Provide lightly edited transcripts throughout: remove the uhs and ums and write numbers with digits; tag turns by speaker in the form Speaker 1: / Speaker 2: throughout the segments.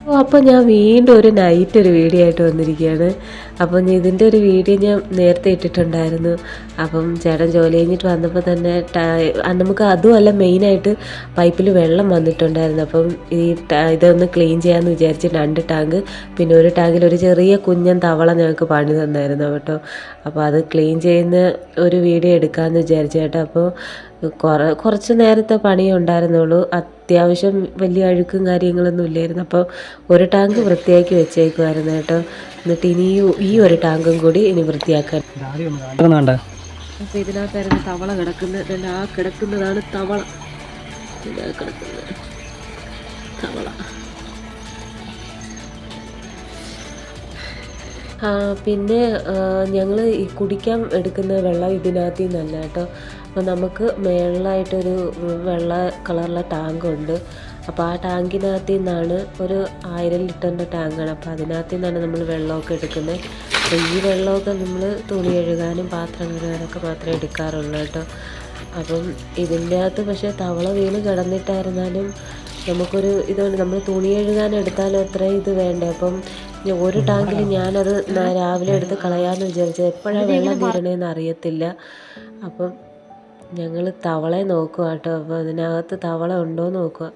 Speaker 1: അപ്പോൾ ഞാൻ വീണ്ടും ഒരു നൈറ്റ് ഒരു വീഡിയോ ആയിട്ട് വന്നിരിക്കുകയാണ്. അപ്പം ഇതിൻ്റെ ഒരു വീഡിയോ ഞാൻ നേരത്തെ ഇട്ടിട്ടുണ്ടായിരുന്നു. അപ്പം ചേട്ടൻ ജോലി കഴിഞ്ഞിട്ട് വന്നപ്പോൾ തന്നെ നമുക്ക് അതുമല്ല മെയിനായിട്ട് പൈപ്പിൽ വെള്ളം വന്നിട്ടുണ്ടായിരുന്നു. അപ്പം ഇതൊന്ന് ക്ലീൻ ചെയ്യാമെന്ന് വിചാരിച്ച് 2 ടാങ്ക്, പിന്നെ ഒരു ടാങ്കിൽ ഒരു ചെറിയ കുഞ്ഞൻ തവള ഞങ്ങൾക്ക് പണി തന്നായിരുന്നു കേട്ടോ. അപ്പോൾ അത് ക്ലീൻ ചെയ്യുന്ന ഒരു വീഡിയോ എടുക്കാമെന്ന് വിചാരിച്ചു കേട്ടോ. അപ്പോൾ കുറച്ച് നേരത്തെ പണിയേ ഉണ്ടായിരുന്നുള്ളൂ. അത്യാവശ്യം വലിയ അഴുക്കും കാര്യങ്ങളൊന്നും ഇല്ലായിരുന്നു. അപ്പോൾ ഒരു ടാങ്ക് വൃത്തിയാക്കി വെച്ചേക്കുമായിരുന്നു കേട്ടോ. എന്നിട്ട് ഇനി ഈ ഒരു ടാങ്കും കൂടി ഇനി വൃത്തിയാക്കാൻ. അപ്പോൾ ഇതിനകത്തായിരുന്നു തവള കിടക്കുന്നത്. ആ കിടക്കുന്നതാണ് തവള. കിടക്കുന്നത് തവള. പിന്നെ ഞങ്ങൾ ഈ കുടിക്കാൻ എടുക്കുന്ന വെള്ളം ഇതിനകത്ത് നിന്നല്ല കേട്ടോ. അപ്പോൾ നമുക്ക് മേളിലായിട്ടൊരു വെള്ള കളറുള്ള ടാങ്കുണ്ട്. അപ്പോൾ ആ ടാങ്കിനകത്ത് നിന്നാണ് ഒരു 1000 ലിറ്ററിൻ്റെ ടാങ്കാണ്. അപ്പോൾ അതിനകത്ത് നിന്നാണ് നമ്മൾ വെള്ളമൊക്കെ എടുക്കുന്നത്. അപ്പോൾ ഈ വെള്ളമൊക്കെ നമ്മൾ തുണി കഴുകാനും പാത്രം കഴുകാനൊക്കെ മാത്രമേ എടുക്കാറുള്ളൂ കേട്ടോ. അപ്പം ഇതിൻ്റെ അകത്ത് പക്ഷേ തവള വീണ് കിടന്നിട്ടായിരുന്നാലും നമുക്കൊരു ഇതുകൊണ്ട് നമ്മൾ തുണി കഴുകാൻ എടുത്താലും അത്രയും ഇത് വേണ്ടേ. അപ്പം ഒരു ടാങ്കിൽ ഞാനത് രാവിലെ എടുത്ത് കളയാമെന്ന് വിചാരിച്ചത്. എപ്പോഴാണ് വെള്ളം തീരണേന്ന് അറിയത്തില്ല. അപ്പം ഞങ്ങൾ തവളയെ നോക്കുക കേട്ടോ. അപ്പോൾ അതിനകത്ത് തവള ഉണ്ടോ എന്ന് നോക്കുക.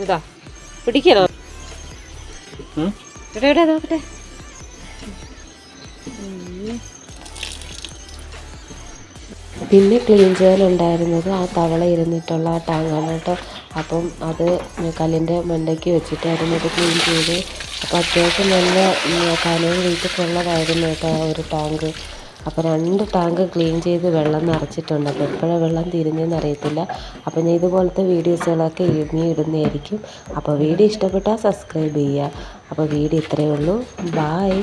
Speaker 1: ഇതാ പിടിക്കണോ? എവിടെ നോക്കട്ടെ. പിന്നെ ക്ലീൻ ചെയ്യാനുണ്ടായിരുന്നത് ആ തവള ഇരുന്നിട്ടുള്ള ആ ടാങ്കാണ് കേട്ടോ. അപ്പം അത് കല്ലിൻ്റെ മണ്ടയ്ക്ക് വെച്ചിട്ടായിരുന്നു അത് ക്ലീൻ ചെയ്ത്. അപ്പോൾ അത്യാവശ്യം നല്ല കനവും വെയിറ്റൊക്കെ ഉള്ളതായിരുന്നു കേട്ടോ ആ ഒരു ടാങ്ക്. അപ്പോൾ 2 ടാങ്ക് ക്ലീൻ ചെയ്ത് വെള്ളം നിറച്ചിട്ടുണ്ട്. അപ്പോൾ എപ്പോഴാണ് വെള്ളം തീരുന്നതെന്ന് അറിയത്തില്ല. അപ്പോൾ ഞാൻ ഇതുപോലത്തെ വീഡിയോസുകളൊക്കെ ഇനി ഇടുന്നതായിരിക്കും. അപ്പോൾ വീഡിയോ ഇഷ്ടപ്പെട്ടാൽ സബ്സ്ക്രൈബ് ചെയ്യുക. അപ്പോൾ വീഡിയോ ഇത്രയേ ഉള്ളൂ. ബായ്.